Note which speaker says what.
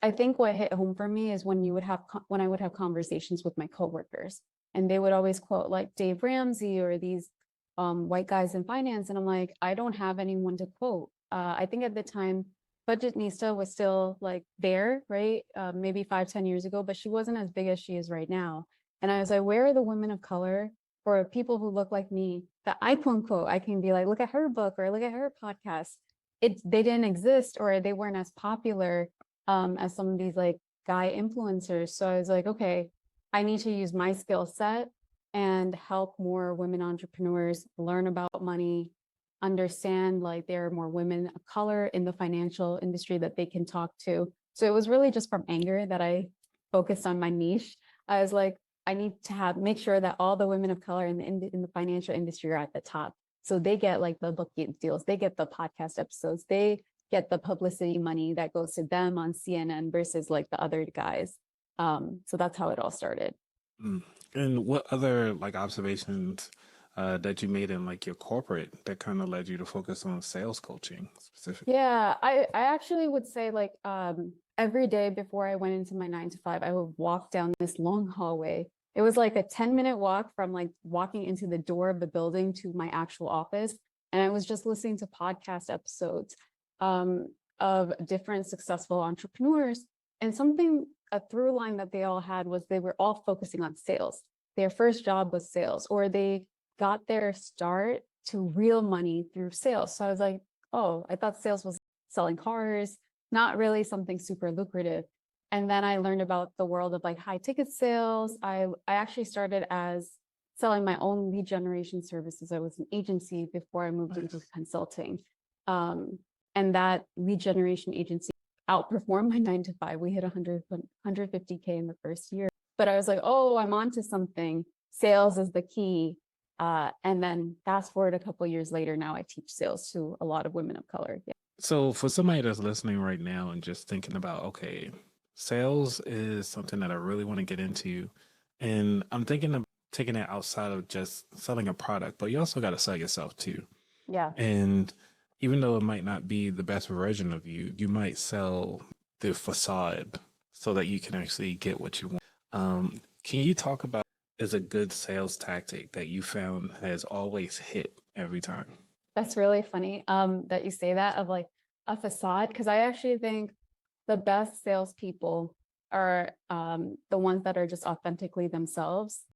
Speaker 1: I think what hit home for me is when when I would have conversations with my coworkers, and they would always quote like Dave Ramsey or these white guys in finance, and I'm like, I don't have anyone to quote. I think at the time, Budgetnista was still like there, right? Maybe 5, 10 years ago, but she wasn't as big as she is right now. And I was like, where are the women of color or people who look like me that I quote unquote I can be like, look at her book or look at her podcast. They didn't exist or they weren't as popular as some of these like guy influencers. So I was like, okay, I need to use my skill set and help more women entrepreneurs learn about money, understand like there are more women of color in the financial industry that they can talk to. So it was really just from anger that I focused on my niche. I was like, I need to have make sure that all the women of color in the financial industry are at the top. So they get like the book deals, they get the podcast episodes, they get the publicity money that goes to them on CNN versus like the other guys. So that's how it all started.
Speaker 2: Mm. And what other like observations that you made in like your corporate that kind of led you to focus on sales coaching specifically?
Speaker 1: Yeah, I actually would say like every day before I went into my 9 to 5, I would walk down this long hallway. It was like a 10-minute walk from like walking into the door of the building to my actual office. And I was just listening to podcast episodes um, of different successful entrepreneurs. And something, a through line that they all had was they were all focusing on sales. Their first job was sales, or they got their start to real money through sales. So I was like, oh, I thought sales was selling cars, not really something super lucrative. And then I learned about the world of like high ticket sales. I actually started as selling my own lead generation services. I was an agency before I moved into
Speaker 2: Nice.
Speaker 1: consulting. Um, and that lead generation agency outperformed my 9 to 5. We hit 150K in the first year. But I was like, oh, I'm onto something. Sales is the key. And then fast forward a couple years later, now I teach sales to a lot of women of color. Yeah.
Speaker 2: So for somebody that's listening right now and just thinking about, okay, sales is something that I really want to get into, and I'm thinking of taking it outside of just selling a product, but you also got to sell yourself too.
Speaker 1: Yeah.
Speaker 2: And even though it might not be the best version of you, you might sell the facade so that you can actually get what you want. Can you talk about is a good sales tactic that you found has always hit every time?
Speaker 1: That's really funny that you say that of like a facade, because I actually think the best salespeople are the ones that are just authentically themselves.